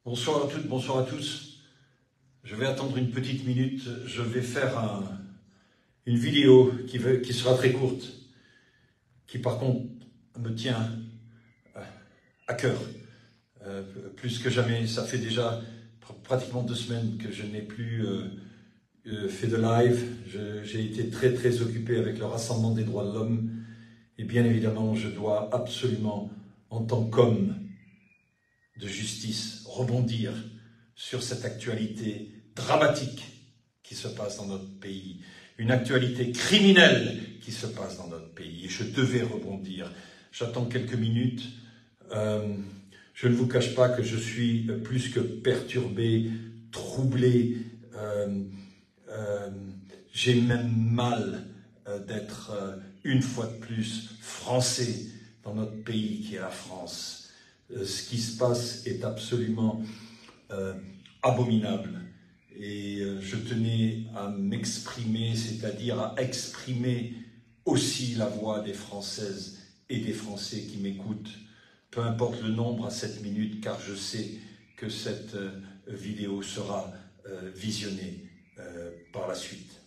Bonsoir à toutes, bonsoir à tous. Je vais attendre une petite minute. Je vais faire une vidéo qui sera très courte, qui par contre me tient à cœur. Plus que jamais, ça fait déjà pratiquement 2 semaines que je n'ai plus fait de live. J'ai été très occupé avec le rassemblement des droits de l'homme. Et bien évidemment, je dois absolument, en tant qu'homme de justice, rebondir sur cette actualité dramatique qui se passe dans notre pays, une actualité criminelle qui se passe dans notre pays. Et je devais rebondir. J'attends quelques minutes. Je ne vous cache pas que je suis plus que perturbé, troublé. J'ai même mal d'être une fois de plus français dans notre pays qui est la France. Ce qui se passe est absolument abominable. Et je tenais à m'exprimer, c'est-à-dire à exprimer aussi la voix des Françaises et des Français qui m'écoutent, peu importe le nombre à cette minute, car je sais que cette vidéo sera visionnée par la suite.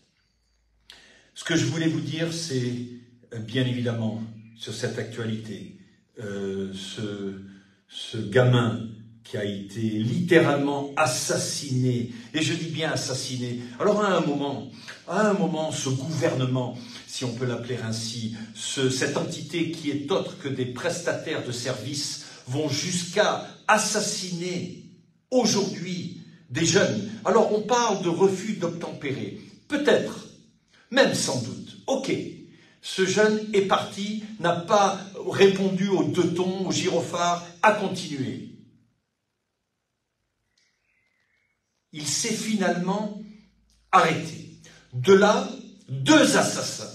Ce que je voulais vous dire, c'est bien évidemment sur cette actualité, ce gamin qui a été littéralement assassiné, et je dis bien assassiné. Alors à un moment, ce gouvernement, si on peut l'appeler ainsi, cette entité qui est autre que des prestataires de services, vont jusqu'à assassiner aujourd'hui des jeunes. Alors on parle de refus d'obtempérer, peut-être, même sans doute, ok. Ce jeune est parti, n'a pas répondu aux 2 tons, au gyrophare, a continué. Il s'est finalement arrêté. De là, 2 assassins.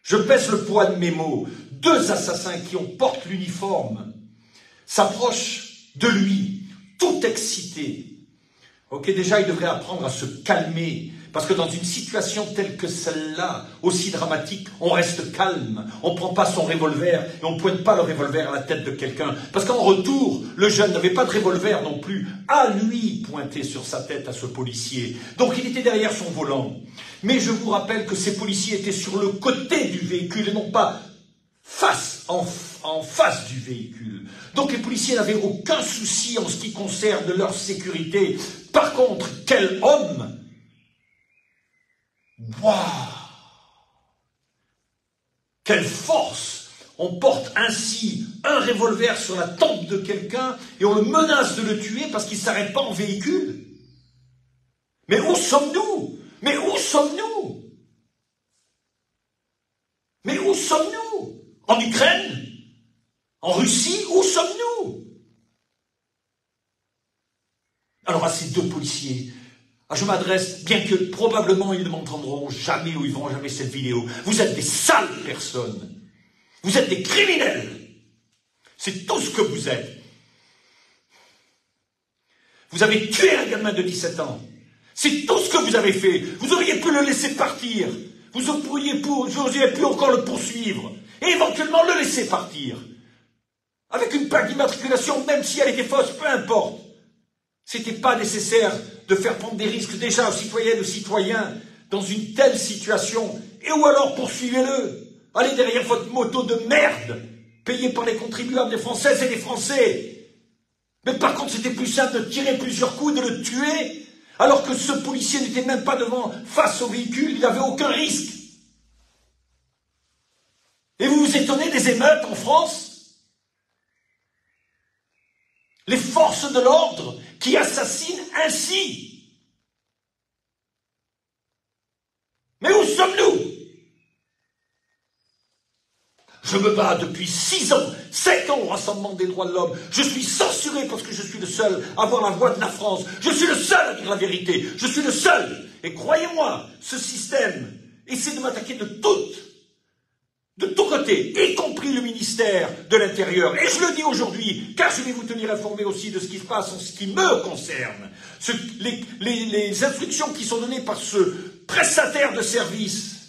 Je pèse le poids de mes mots. 2 assassins qui portent l'uniforme s'approchent de lui, tout excités. Ok, déjà, il devrait apprendre à se calmer. Parce que dans une situation telle que celle-là, aussi dramatique, on reste calme. On ne prend pas son revolver et on ne pointe pas le revolver à la tête de quelqu'un. Parce qu'en retour, le jeune n'avait pas de revolver non plus à lui pointer sur sa tête à ce policier. Donc il était derrière son volant. Mais je vous rappelle que ces policiers étaient sur le côté du véhicule et non pas en face du véhicule. Donc les policiers n'avaient aucun souci en ce qui concerne leur sécurité. Par contre, quel homme! Waouh! Quelle force! On porte ainsi un revolver sur la tempe de quelqu'un et on le menace de le tuer parce qu'il ne s'arrête pas en véhicule. Mais où sommes-nous? Mais où sommes-nous? Mais où sommes-nous? En Ukraine? En Russie? Où sommes-nous? Alors à ces 2 policiers, je m'adresse, bien que probablement ils ne m'entendront jamais ou ils ne verront jamais cette vidéo. Vous êtes des sales personnes. Vous êtes des criminels. C'est tout ce que vous êtes. Vous avez tué un gamin de 17 ans. C'est tout ce que vous avez fait. Vous auriez pu le laisser partir. Vous auriez pu encore le poursuivre. Et éventuellement le laisser partir. Avec une plaque d'immatriculation, même si elle était fausse, peu importe. C'était pas nécessaire de faire prendre des risques déjà aux citoyennes, aux citoyens, dans une telle situation. Et ou alors poursuivez-le. Allez derrière votre moto de merde, payée par les contribuables des Françaises et des Français. Mais par contre, c'était plus simple de tirer plusieurs coups, de le tuer, alors que ce policier n'était même pas face au véhicule, il n'avait aucun risque. Et vous vous étonnez des émeutes en France? Les forces de l'ordre qui assassinent ainsi. Mais où sommes-nous? Je me bats depuis 6 ans, 7 ans au Rassemblement des droits de l'homme. Je suis censuré parce que je suis le seul à avoir la voix de la France. Je suis le seul à dire la vérité. Je suis le seul. Et croyez-moi, ce système essaie de m'attaquer de tous côtés, y compris le ministère de l'Intérieur. Et je le dis aujourd'hui, car je vais vous tenir informé aussi de ce qui se passe en ce qui me concerne. Les instructions qui sont données par ce prestataire de service,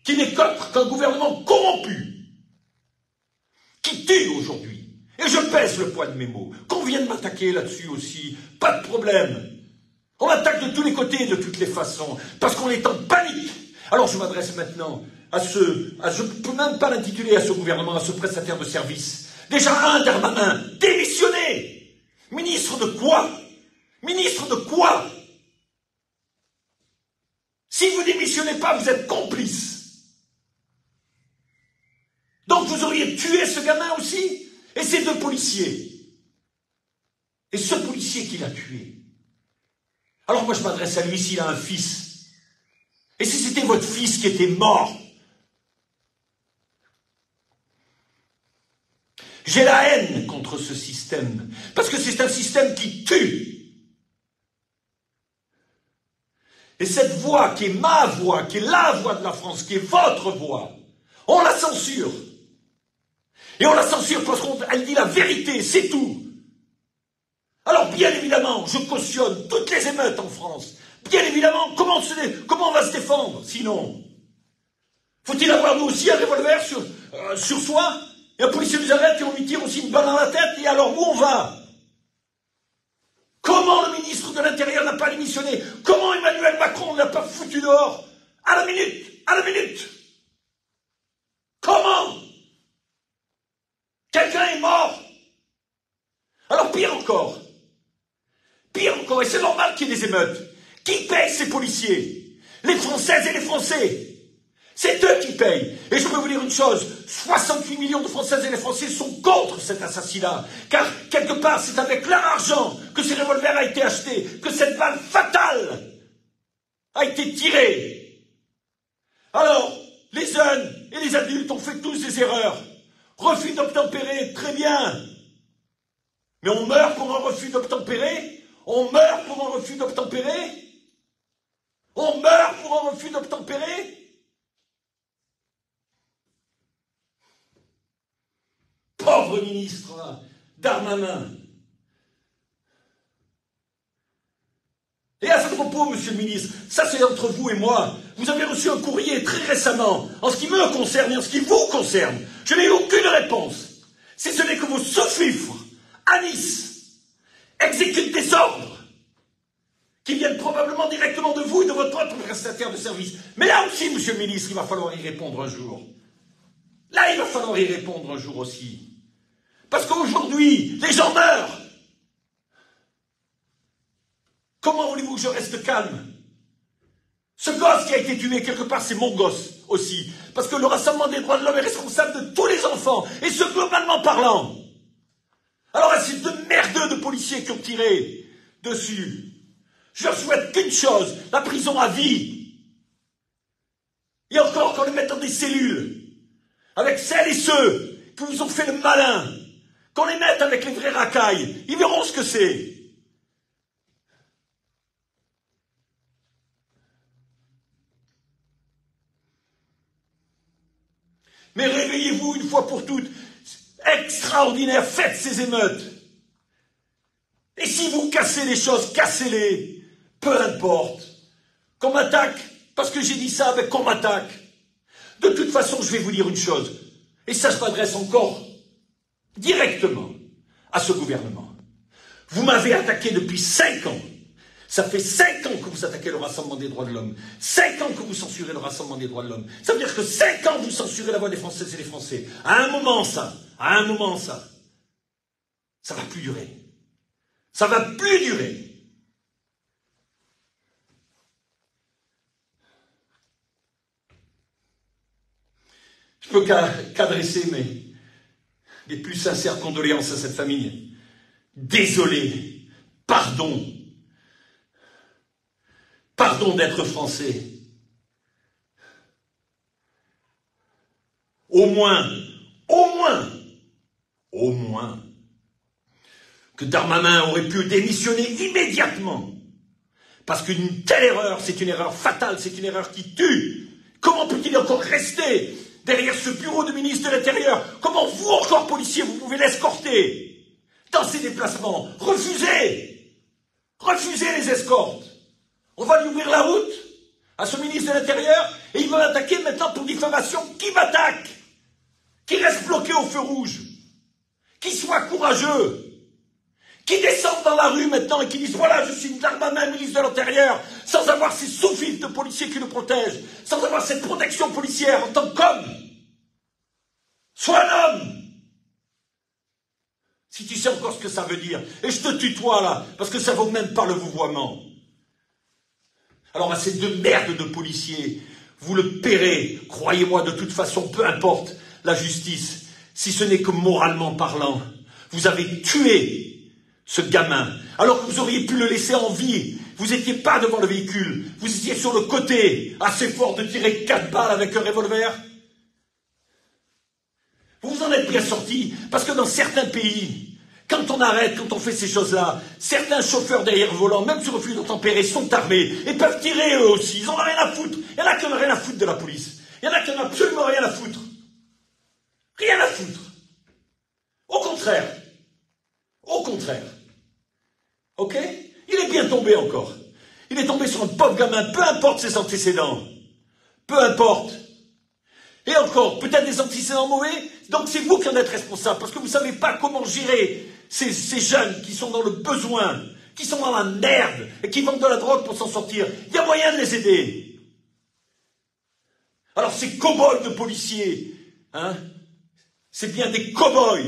qui n'est qu'un gouvernement corrompu, qui tue aujourd'hui, Et je pèse le poids de mes mots. Qu'on vienne m'attaquer là-dessus aussi, pas de problème. On m'attaque de tous les côtés, de toutes les façons, parce qu'on est en panique. Alors je m'adresse maintenant je ne peux même pas l'intituler à ce gouvernement, à ce prestataire de service. Déjà un Darmanin, démissionné. Ministre de quoi? Ministre de quoi? Si vous démissionnez pas, vous êtes complice. Donc vous auriez tué ce gamin aussi, et ces deux policiers. Et ce policier qui l'a tué. Alors moi je m'adresse à lui s'il a un fils. Et si c'était votre fils qui était mort? J'ai la haine contre ce système, parce que c'est un système qui tue. Et cette voix qui est ma voix, qui est la voix de la France, qui est votre voix, on la censure. Et on la censure parce qu'elle dit la vérité, c'est tout. Alors bien évidemment, je cautionne toutes les émeutes en France. Bien évidemment, comment on va se défendre sinon? Faut-il avoir nous aussi un revolver sur soi? Et un policier nous arrête et on lui tire aussi une balle dans la tête, et alors où on va? Comment le ministre de l'Intérieur n'a pas démissionné? Comment Emmanuel Macron ne l'a pas foutu dehors? À la minute! Comment? Quelqu'un est mort? Alors pire encore, et c'est normal qu'il y ait des émeutes. Qui paye ces policiers? Les Françaises et les Français. C'est eux qui payent. Et je peux vous dire une chose, 68 millions de Françaises et les Français sont contre cet assassinat. Car, quelque part, c'est avec leur argent que ces revolvers a été acheté, que cette balle fatale a été tirée. Alors, les jeunes et les adultes ont fait tous des erreurs. Refus d'obtempérer, très bien. Mais on meurt pour un refus d'obtempérer? On meurt pour un refus d'obtempérer? On meurt pour un refus d'obtempérer? Pauvre ministre Darmanin. Et à ce propos, monsieur le ministre, ça c'est entre vous et moi. Vous avez reçu un courrier très récemment, en ce qui me concerne et en ce qui vous concerne. Je n'ai eu aucune réponse. Si ce n'est que vos sous-fifres, à Nice, exécutent des ordres qui viennent probablement directement de vous et de votre propre prestataire de service. Mais là aussi, monsieur le ministre, il va falloir y répondre un jour. Là, il va falloir y répondre un jour aussi. Parce qu'aujourd'hui, les gens meurent. Comment voulez-vous que je reste calme? Ce gosse qui a été tué, quelque part, c'est mon gosse aussi. Parce que le Rassemblement des droits de l'homme est responsable de tous les enfants, et ce, globalement parlant. Alors, à ces deux merdeux de policiers qui ont tiré dessus, je leur souhaite qu'une chose, la prison à vie. Et encore qu'on les mette dans des cellules, avec celles et ceux qui vous ont fait le malin, qu'on les mette avec les vrais racailles, ils verront ce que c'est. Mais réveillez-vous une fois pour toutes. Extraordinaire, faites ces émeutes. Et si vous cassez les choses, cassez-les. Peu importe. Qu'on m'attaque, parce que j'ai dit ça, mais qu'on m'attaque. De toute façon, je vais vous dire une chose. Et ça, je m'adresse encore directement à ce gouvernement. Vous m'avez attaqué depuis 5 ans. Ça fait 5 ans que vous attaquez le Rassemblement des droits de l'homme. 5 ans que vous censurez le Rassemblement des droits de l'homme. Ça veut dire que 5 ans vous censurez la voix des Françaises et des Français. À un moment, ça va plus durer. Ça va plus durer. Je peux qu'adresser mes plus sincères condoléances à cette famille. Désolé, pardon. Pardon d'être français. Au moins, que Darmanin aurait pu démissionner immédiatement. Parce qu'une telle erreur, c'est une erreur fatale, c'est une erreur qui tue. Comment peut-il encore rester derrière ce bureau de ministre de l'Intérieur? Comment vous, encore policiers, vous pouvez l'escorter dans ses déplacements? Refusez les escortes. On va lui ouvrir la route à ce ministre de l'Intérieur et il va l'attaquer maintenant pour diffamation. Qui m'attaque? Qui reste bloqué au feu rouge? qui soient courageux, qui descendent dans la rue maintenant et qui disent « Voilà, je suis Darmanin, ministre de l'Intérieur », sans avoir ces sous-fils de policiers qui le protègent, sans avoir cette protection policière en tant qu'homme. Sois un homme. Si tu sais encore ce que ça veut dire. Et je te tutoie là, parce que ça vaut même pas le vouvoiement. Alors à ces deux merdes de policiers, vous le paierez, croyez-moi, de toute façon, peu importe la justice, si ce n'est que moralement parlant. Vous avez tué ce gamin, alors que vous auriez pu le laisser en vie. Vous n'étiez pas devant le véhicule, vous étiez sur le côté, assez fort de tirer 4 balles avec un revolver. Vous vous en êtes bien sorti, parce que dans certains pays, quand on arrête, quand on fait ces choses-là, certains chauffeurs derrière le volant, même sur refus d'obtempérer, sont armés et peuvent tirer eux aussi. Ils en ont rien à foutre. Il y en a qui en ont rien à foutre de la police. Il y en a qui en ont absolument rien à foutre. Rien à foutre. Au contraire. Au contraire. Ok? Il est bien tombé encore. Il est tombé sur un pauvre gamin, peu importe ses antécédents. Peu importe. Et encore, peut-être des antécédents mauvais, donc c'est vous qui en êtes responsable, parce que vous ne savez pas comment gérer ces jeunes qui sont dans le besoin, qui sont dans la merde, et qui vendent de la drogue pour s'en sortir. Il y a moyen de les aider. Alors ces cow-boys de policiers, hein, c'est bien des cow-boys.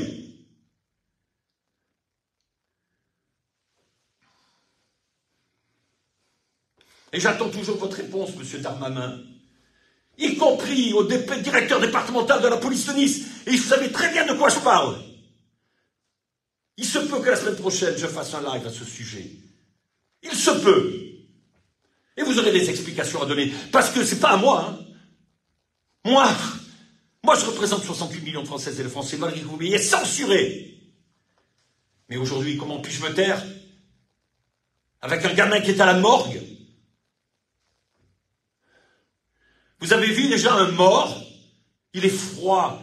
Et j'attends toujours votre réponse, monsieur Darmanin. Y compris au directeur départemental de la police de Nice. Et vous savez très bien de quoi je parle. Il se peut que la semaine prochaine, je fasse un live à ce sujet. Il se peut. Et vous aurez des explications à donner. Parce que c'est pas à moi. Hein. Moi, je représente 68 millions de Françaises et de Français, malgré que vous m'ayez censuré. Mais aujourd'hui, comment puis-je me taire? Avec un gamin qui est à la morgue? Vous avez vu déjà un mort? Il est froid.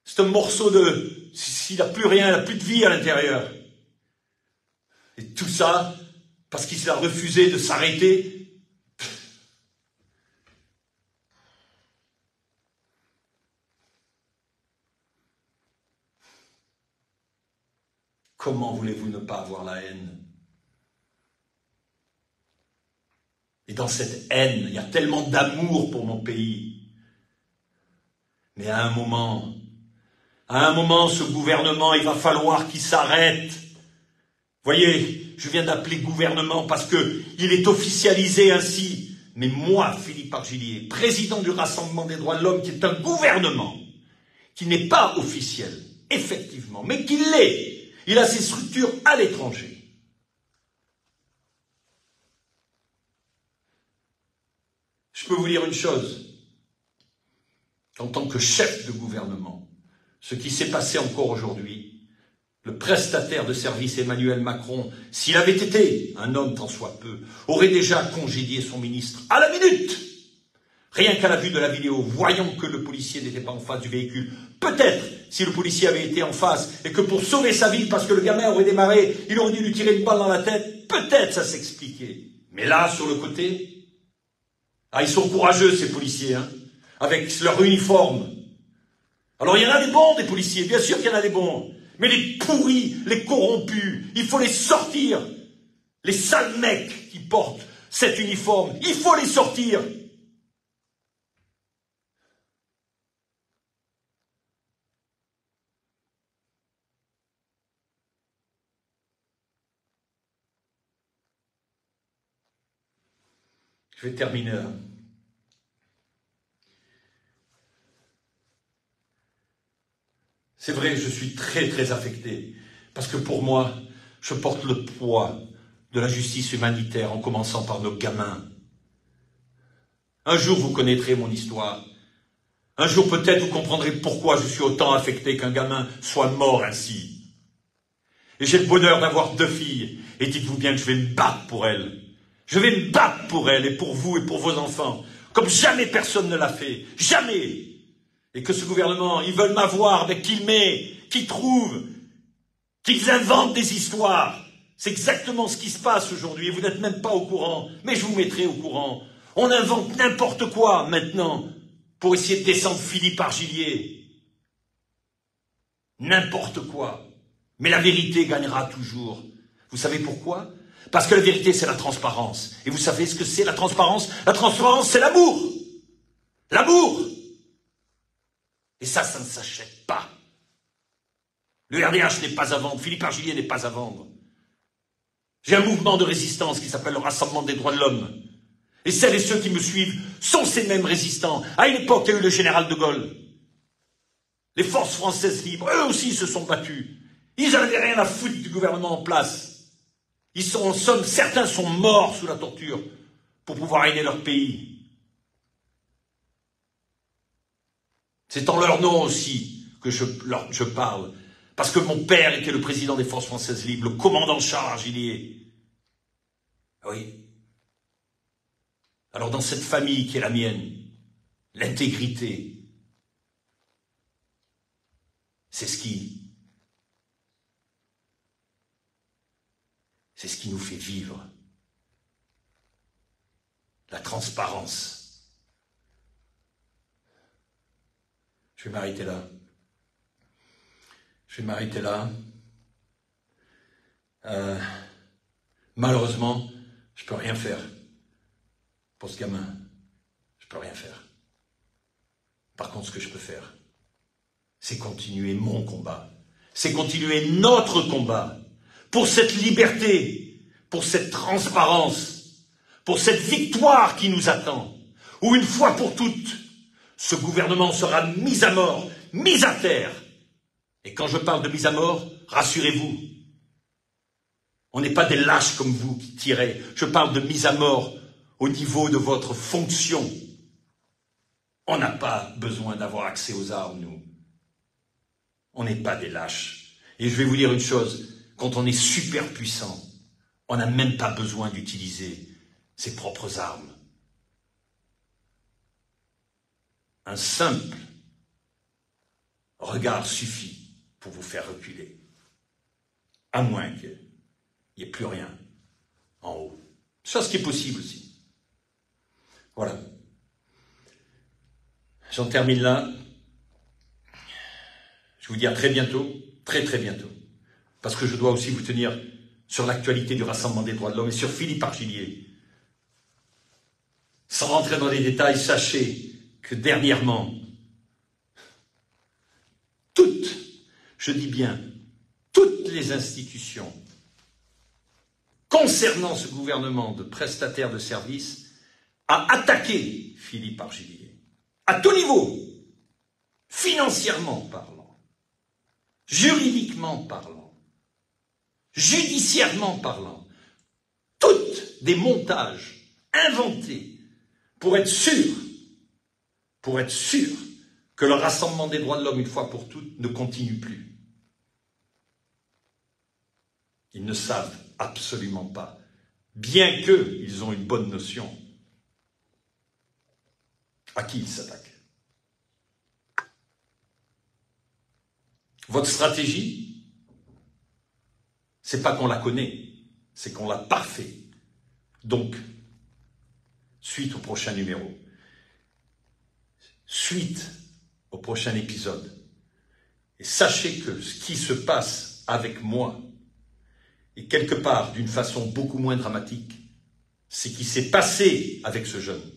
C'est un morceau de... S'il n'a plus rien, il n'a plus de vie à l'intérieur. Et tout ça, parce qu'il a refusé de s'arrêter. Comment voulez-vous ne pas avoir la haine? Et dans cette haine, il y a tellement d'amour pour mon pays. Mais à un moment, ce gouvernement, il va falloir qu'il s'arrête. Voyez, je viens d'appeler gouvernement parce que il est officialisé ainsi. Mais moi, Philippe Argillier, président du Rassemblement des droits de l'homme, qui est un gouvernement, qui n'est pas officiel, effectivement, mais qui l'est. Il a ses structures à l'étranger. Je peux vous dire une chose, en tant que chef de gouvernement, ce qui s'est passé encore aujourd'hui, le prestataire de service Emmanuel Macron, s'il avait été un homme tant soit peu, aurait déjà congédié son ministre à la minute. Rien qu'à la vue de la vidéo, voyant que le policier n'était pas en face du véhicule. Peut-être, si le policier avait été en face, et que pour sauver sa vie, parce que le gamin aurait démarré, il aurait dû lui tirer une balle dans la tête, peut-être ça s'expliquait. Mais là, sur le côté... Ah, ils sont courageux, ces policiers, hein, avec leur uniforme. Alors, il y en a des bons, des policiers, bien sûr qu'il y en a des bons. Mais les pourris, les corrompus, il faut les sortir. Les sales mecs qui portent cet uniforme, il faut les sortir. Je vais terminer là. C'est vrai, je suis très très affecté, parce que pour moi, je porte le poids de la justice humanitaire, en commençant par nos gamins. Un jour, vous connaîtrez mon histoire. Un jour, peut-être, vous comprendrez pourquoi je suis autant affecté qu'un gamin soit mort ainsi. Et j'ai le bonheur d'avoir 2 filles, et dites-vous bien que je vais me battre pour elles. Je vais me battre pour elles, et pour vous, et pour vos enfants, comme jamais personne ne l'a fait. Jamais. Et que ce gouvernement, ils veulent m'avoir, mais qu'ils trouvent, qu'ils inventent des histoires. C'est exactement ce qui se passe aujourd'hui, et vous n'êtes même pas au courant, mais je vous mettrai au courant. On invente n'importe quoi, maintenant, pour essayer de descendre Philippe Argillier. n'importe quoi. Mais la vérité gagnera toujours. Vous savez pourquoi? Parce que la vérité, c'est la transparence. Et vous savez ce que c'est la transparence? La transparence, c'est l'amour. L'amour. Et ça ne s'achète pas. Le RDH n'est pas à vendre, Philippe Argillier n'est pas à vendre. J'ai un mouvement de résistance qui s'appelle le Rassemblement des droits de l'homme. Et celles et ceux qui me suivent sont ces mêmes résistants. À une époque, il y a eu le général de Gaulle. Les forces françaises libres, eux aussi se sont battus. Ils n'avaient rien à foutre du gouvernement en place. En somme, certains sont morts sous la torture pour pouvoir aider leur pays. C'est en leur nom aussi que je parle. Parce que mon père était le président des forces françaises libres, le commandant Charles Argillier. Oui. Alors dans cette famille qui est la mienne, l'intégrité, c'est ce qui nous fait vivre. La transparence. Je vais m'arrêter là. Malheureusement, je ne peux rien faire pour ce gamin. Je ne peux rien faire. Par contre, ce que je peux faire, c'est continuer mon combat. C'est continuer notre combat pour cette liberté, pour cette transparence, pour cette victoire qui nous attend, où une fois pour toutes, ce gouvernement sera mis à mort, mis à terre. Et quand je parle de mise à mort, rassurez-vous, on n'est pas des lâches comme vous qui tirez. Je parle de mise à mort au niveau de votre fonction. On n'a pas besoin d'avoir accès aux armes, nous. On n'est pas des lâches. Et je vais vous dire une chose, quand on est super puissant, on n'a même pas besoin d'utiliser ses propres armes. Un simple regard suffit pour vous faire reculer. À moins qu'il n'y ait plus rien en haut. Chose qui est possible aussi. Voilà. J'en termine là. Je vous dis à très bientôt, très très bientôt. Parce que je dois aussi vous tenir sur l'actualité du Rassemblement des droits de l'homme et sur Philippe Argillier. Sans rentrer dans les détails, sachez que dernièrement, je dis bien, toutes les institutions concernant ce gouvernement de prestataires de services a attaqué Philippe Argillier, à tout niveau, financièrement parlant, juridiquement parlant, judiciairement parlant, toutes des montages inventés pour être sûr que le Rassemblement des droits de l'homme, une fois pour toutes, ne continue plus. Ils ne savent absolument pas, bien qu'ils ont une bonne notion, à qui ils s'attaquent. Votre stratégie, c'est pas qu'on la connaît, c'est qu'on l'a parfait. Donc, suite au prochain numéro, suite au prochain épisode, et sachez que ce qui se passe avec moi, et quelque part d'une façon beaucoup moins dramatique, c'est ce qui s'est passé avec ce jeune.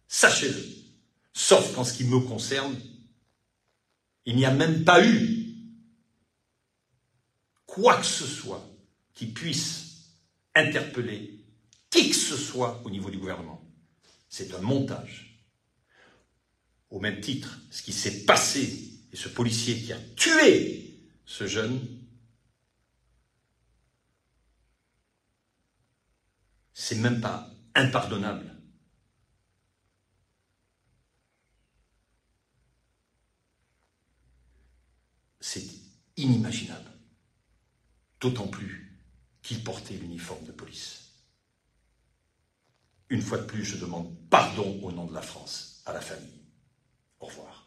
Sachez-le. Sauf qu'en ce qui me concerne, il n'y a même pas eu quoi que ce soit qui puisse interpeller qui que ce soit au niveau du gouvernement. C'est un montage. Au même titre, ce qui s'est passé et ce policier qui a tué ce jeune, c'est même pas impardonnable. C'est inimaginable. D'autant plus qu'il portait l'uniforme de police. Une fois de plus, je demande pardon au nom de la France, à la famille. Au revoir.